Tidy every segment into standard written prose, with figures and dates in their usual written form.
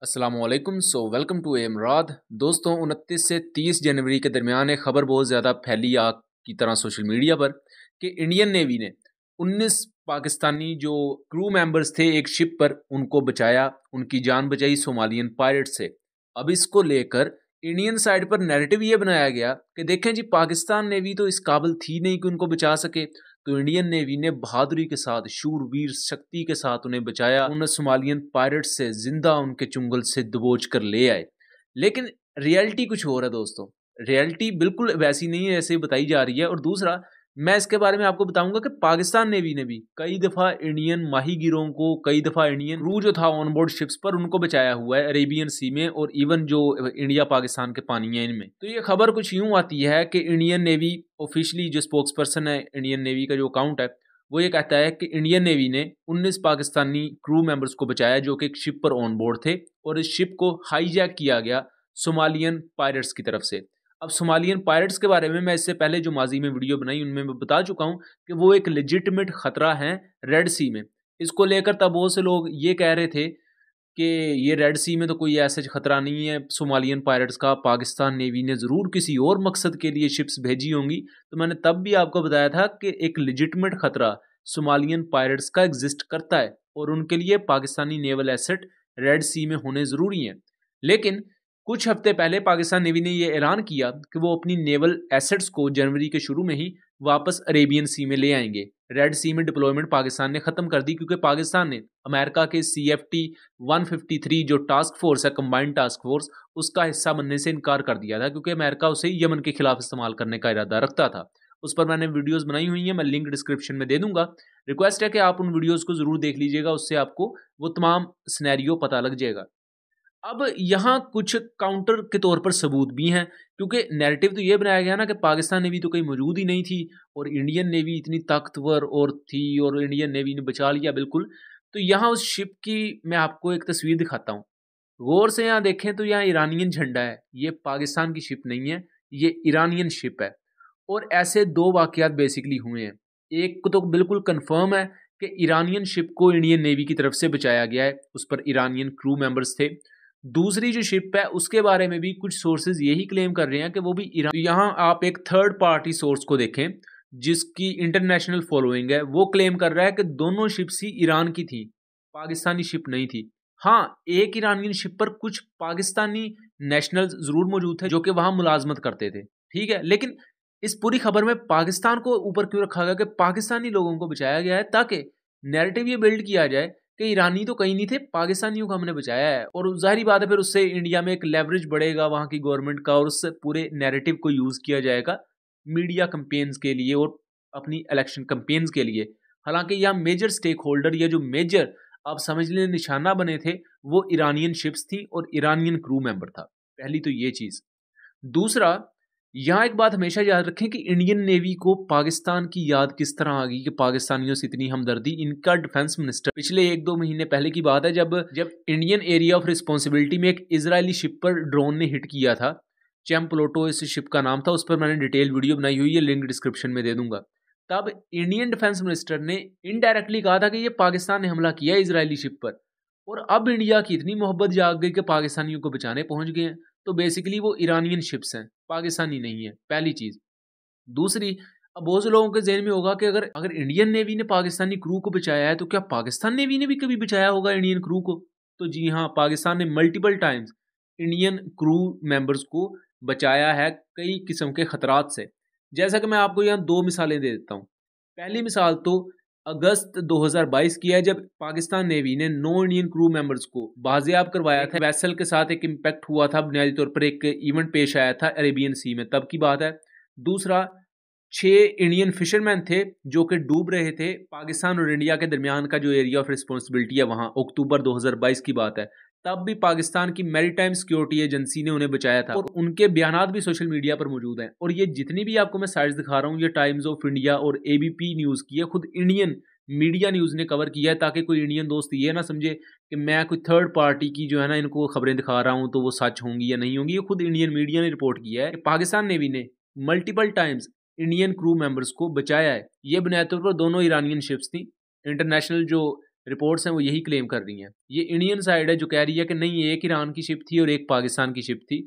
अस्सलामुअलैकुम। Welcome to एमराद। दोस्तों, 29 से 30 जनवरी के दरमियान एक खबर बहुत ज़्यादा फैली आग की तरह सोशल मीडिया पर कि इंडियन नेवी ने 19 पाकिस्तानी जो क्रू मेंबर्स थे एक शिप पर, उनको बचाया, उनकी जान बचाई सोमालियन पायरेट से। अब इसको लेकर इंडियन साइड पर नैरेटिव ये बनाया गया कि देखें जी, पाकिस्तान नेवी तो इस काबिल थी नहीं कि उनको बचा सके, तो इंडियन नेवी ने बहादुरी के साथ, शूरवीर शक्ति के साथ उन्हें बचाया। उन्हें सोमालियन पायरेट्स से जिंदा उनके चुंगल से दबोच कर ले आए। लेकिन रियलिटी कुछ और है दोस्तों। रियलिटी बिल्कुल वैसी नहीं है जैसे बताई जा रही है। और दूसरा, मैं इसके बारे में आपको बताऊंगा कि पाकिस्तान नेवी ने भी कई दफा इंडियन माहीगीरों को, कई दफा इंडियन क्रू जो था ऑन बोर्ड शिप्स पर, उनको बचाया हुआ है अरेबियन सी में और इवन जो इंडिया पाकिस्तान के पानी है इनमें। तो ये खबर कुछ यूं आती है कि इंडियन नेवी ऑफिशियली जो स्पोक्स पर्सन है इंडियन नेवी का जो अकाउंट है, वो ये कहता है कि इंडियन नेवी ने 19 पाकिस्तानी क्रू मेंबर्स को बचाया जो कि एक शिप पर ऑन बोर्ड थे, और इस शिप को हाईजैक किया गया सोमालियन पायरेट्स की तरफ से। अब सोमालियन पायरेट्स के बारे में मैं इससे पहले जो माजी में वीडियो बनाई उनमें मैं बता चुका हूं कि वो एक लेजिटिमेट खतरा है रेड सी में। इसको लेकर तब बहुत से लोग ये कह रहे थे कि ये रेड सी में तो कोई ऐसा खतरा नहीं है सोमालियन पायरेट्स का, पाकिस्तान नेवी ने ज़रूर किसी और मकसद के लिए शिप्स भेजी होंगी। तो मैंने तब भी आपको बताया था कि एक लेजिटिमेट खतरा सोमालियन पायरेट्स का एग्जिस्ट करता है और उनके लिए पाकिस्तानी नेवल एसेट रेड सी में होने ज़रूरी हैं। लेकिन कुछ हफ्ते पहले पाकिस्तान नेवी ने यह ऐलान किया कि वो अपनी नेवल एसेट्स को जनवरी के शुरू में ही वापस अरेबियन सी में ले आएंगे। रेड सी में डिप्लॉयमेंट पाकिस्तान ने ख़त्म कर दी क्योंकि पाकिस्तान ने अमेरिका के CFT 153 जो टास्क फोर्स है, कंबाइंड टास्क फोर्स, उसका हिस्सा बनने से इनकार कर दिया था क्योंकि अमेरिका उसे यमन के खिलाफ इस्तेमाल करने का इरादा रखता था। उस पर मैंने वीडियोस बनाई हुई हैं, मैं लिंक डिस्क्रिप्शन में दे दूंगा। रिक्वेस्ट है कि आप उन वीडियोस को ज़रूर देख लीजिएगा, उससे आपको वो तमाम सिनेरियो पता लग जाएगा। अब यहाँ कुछ काउंटर के तौर पर सबूत भी हैं, क्योंकि नैरेटिव तो ये बनाया गया ना कि पाकिस्तान नेवी तो कहीं मौजूद ही नहीं थी और इंडियन नेवी इतनी ताकतवर और थी और इंडियन नेवी ने बचा लिया बिल्कुल। तो यहाँ उस शिप की मैं आपको एक तस्वीर दिखाता हूँ। गौर से यहाँ देखें तो यहाँ ईरानियन झंडा है, ये पाकिस्तान की शिप नहीं है, ये ईरानियन शिप है। और ऐसे दो वाकयात बेसिकली हुए हैं। एक तो बिल्कुल कंफर्म है कि ईरानियन शिप को इंडियन नेवी की तरफ से बचाया गया है, उस पर ईरानियन क्रू मेंबर्स थे। दूसरी जो शिप है उसके बारे में भी कुछ सोर्सेज यही क्लेम कर रहे हैं कि वो भी ईरान। तो यहाँ आप एक थर्ड पार्टी सोर्स को देखें जिसकी इंटरनेशनल फॉलोइंग है, वो क्लेम कर रहा है कि दोनों शिप्स ही ईरान की थी, पाकिस्तानी शिप नहीं थी। हाँ, एक ईरानियन शिप पर कुछ पाकिस्तानी नेशनल जरूर मौजूद थे जो कि वहां मुलाजमत करते थे, ठीक है। लेकिन इस पूरी खबर में पाकिस्तान को ऊपर क्यों रखा गया कि पाकिस्तानी लोगों को बचाया गया है, ताकि नैरेटिव ये बिल्ड किया जाए कि ईरानी तो कहीं नहीं थे, पाकिस्तानियों को हमने बचाया है। और जाहिर बात है फिर उससे इंडिया में एक लेवरेज बढ़ेगा वहां की गवर्नमेंट का और उससे पूरे नैरेटिव को यूज किया जाएगा मीडिया कंपेन्स के लिए और अपनी इलेक्शन कंपेन्स के लिए। हालांकि यहाँ मेजर स्टेक होल्डर या जो मेजर आप समझ लें निशाना बने थे, वो ईरानियन शिप्स थी और ईरानियन क्रू मेंबर था। पहली तो ये चीज। दूसरा, यहाँ एक बात हमेशा याद रखें कि इंडियन नेवी को पाकिस्तान की याद किस तरह आ गई कि पाकिस्तानियों से इतनी हमदर्दी। इनका डिफेंस मिनिस्टर पिछले 1-2 महीने पहले की बात है, जब इंडियन एरिया ऑफ रिस्पॉन्सिबिलिटी में एक इजरायली शिप पर ड्रोन ने हिट किया था, चैम्प्लोटो इस शिप का नाम था, उस पर मैंने डिटेल वीडियो बनाई हुई है, लिंक डिस्क्रिप्शन में दे दूंगा। तब इंडियन डिफेंस मिनिस्टर ने इनडायरेक्टली कहा था कि ये पाकिस्तान ने हमला किया इजरायली शिप पर। और अब इंडिया की इतनी मोहब्बत जाग गई कि पाकिस्तानियों को बचाने पहुंच गए हैं। तो बेसिकली वो ईरानियन शिप्स हैं, पाकिस्तानी नहीं है, पहली चीज। दूसरी, अब बहुत से लोगों के जहन में होगा कि अगर अगर इंडियन नेवी ने पाकिस्तानी क्रू को बचाया है तो क्या पाकिस्तान नेवी ने भी कभी बचाया होगा इंडियन क्रू को? तो जी हाँ, पाकिस्तान ने multiple times Indian crew members को बचाया है कई किस्म के खतरात से। जैसा कि मैं आपको यहाँ दो मिसालें दे देता हूँ। पहली मिसाल तो अगस्त 2022 की है, जब पाकिस्तान नेवी ने 9 इंडियन क्रू मेंबर्स को बाजियाब करवाया था। वेसल के साथ एक इम्पैक्ट हुआ था, बुनियादी तौर पर एक इवेंट पेश आया था अरेबियन सी में, तब की बात है। दूसरा, 6 इंडियन फिशरमैन थे जो कि डूब रहे थे पाकिस्तान और इंडिया के दरमियान का जो एरिया ऑफ रिस्पॉन्सिबिलिटी है वहां, अक्टूबर 2022 की बात है। तब भी पाकिस्तान की मैरीटाइम सिक्योरिटी एजेंसी ने उन्हें बचाया था और उनके बयानात भी सोशल मीडिया पर मौजूद हैं। और ये जितनी भी आपको मैं साइट्स दिखा रहा हूँ, ये टाइम्स ऑफ इंडिया और ABP न्यूज़ की है, खुद इंडियन मीडिया न्यूज़ ने कवर किया है, ताकि कोई इंडियन दोस्त ये ना समझे कि मैं कोई थर्ड पार्टी की जो है ना इनको खबरें दिखा रहा हूँ तो वो सच होंगी या नहीं होंगी। ये खुद इंडियन मीडिया ने रिपोर्ट किया है कि पाकिस्तान नेवी ने multiple times Indian crew members को बचाया है। ये बुनियादी तौर पर दोनों ईरानियन शिप्स थी। इंटरनेशनल जो रिपोर्ट्स हैं वो यही क्लेम कर रही हैं। ये इंडियन साइड है जो कह रही है कि नहीं, एक ईरान की शिप थी और एक पाकिस्तान की शिप थी,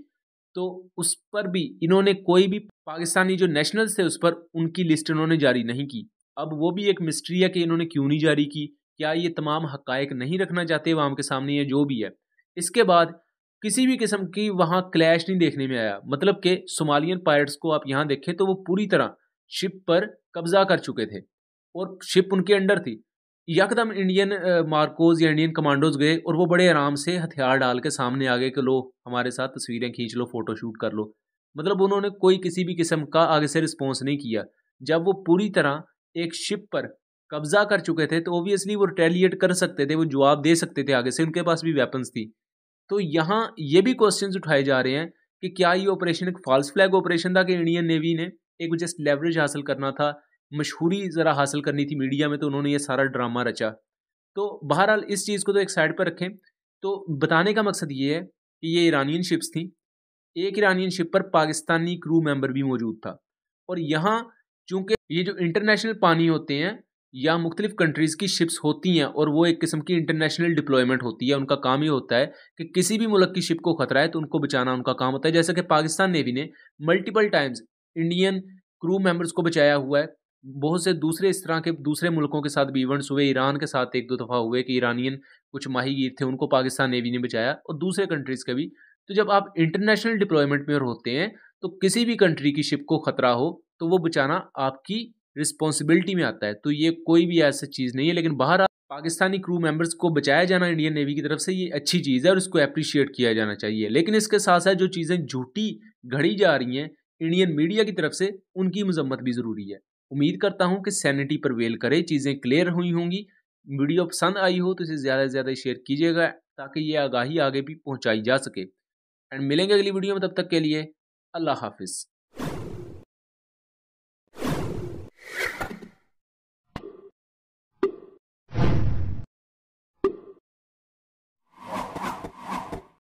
तो उस पर भी इन्होंने कोई भी पाकिस्तानी जो नेशनल्स थे उस पर उनकी लिस्ट इन्होंने जारी नहीं की। अब वो भी एक मिस्ट्री है कि इन्होंने क्यों नहीं जारी की, क्या ये तमाम हकायक नहीं रखना चाहते अवाम के सामने, या जो भी है। इसके बाद किसी भी किस्म की वहाँ क्लैश नहीं देखने में आया, मतलब कि सोमालियन पायरेट्स को आप यहाँ देखें तो वो पूरी तरह शिप पर कब्जा कर चुके थे और शिप उनके अंडर थी। यकदम इंडियन मार्कोज या इंडियन कमांडोज गए और वो बड़े आराम से हथियार डाल के सामने आ गए कि लो हमारे साथ तस्वीरें खींच लो, फोटो शूट कर लो। मतलब उन्होंने कोई किसी भी किस्म का आगे से रिस्पॉन्स नहीं किया। जब वो पूरी तरह एक शिप पर कब्जा कर चुके थे तो ओबियसली वो रिटेलिएट कर सकते थे, वो जवाब दे सकते थे आगे से, उनके पास भी वेपन्स थी। तो यहाँ ये भी क्वेश्चंस उठाए जा रहे हैं कि क्या ये ऑपरेशन एक फॉल्स फ्लैग ऑपरेशन था कि इंडियन नेवी ने एक जस्ट लेवरेज हासिल करना था, मशहूरी ज़रा हासिल करनी थी मीडिया में, तो उन्होंने ये सारा ड्रामा रचा। तो बहरहाल इस चीज़ को तो एक साइड पर रखें। तो बताने का मकसद ये है कि ये ईरानियन शिप्स थी, एक ईरानियन शिप पर पाकिस्तानी क्रू मेंबर भी मौजूद था। और यहाँ चूंकि ये जो इंटरनेशनल पानी होते हैं या मुख्तलिफ कंट्रीज़ की शिप्स होती हैं और वो एक किस्म की इंटरनेशनल डिप्लॉयमेंट होती है, उनका काम ये होता है कि किसी भी मुल्क की शिप को खतरा है तो उनको बचाना उनका काम होता है। जैसे कि पाकिस्तान नेवी ने multiple times Indian crew members को बचाया हुआ है। बहुत से दूसरे इस तरह के दूसरे मुल्कों के साथ भी इवेंट्स हुए, ईरान के साथ एक दो दफ़ा हुए कि ईरानियन कुछ माहीगीर थे उनको पाकिस्तान नेवी ने बचाया, और दूसरे कंट्रीज़ के भी। तो जब आप इंटरनेशनल डिप्लॉयमेंट में होते हैं तो किसी भी कंट्री की शिप को खतरा हो तो वो बचाना आपकी रिस्पॉन्सिबिलिटी में आता है। तो ये कोई भी ऐसी चीज़ नहीं है, लेकिन बाहर पाकिस्तानी क्रू मेंबर्स को बचाया जाना इंडियन नेवी की तरफ से ये अच्छी चीज़ है और इसको अप्रिशिएट किया जाना चाहिए। लेकिन इसके साथ साथ जो चीज़ें झूठी घड़ी जा रही हैं इंडियन मीडिया की तरफ से, उनकी मजम्मत भी ज़रूरी है। उम्मीद करता हूँ कि सैनिटी परवेल करे, चीज़ें क्लियर हुई होंगी। वीडियो पसंद आई हो तो इसे ज़्यादा से ज़्यादा शेयर कीजिएगा ताकि ये आगाही आगे भी पहुँचाई जा सके। एंड मिलेंगे अगली वीडियो में, तब तक के लिए अल्लाह हाफिज़।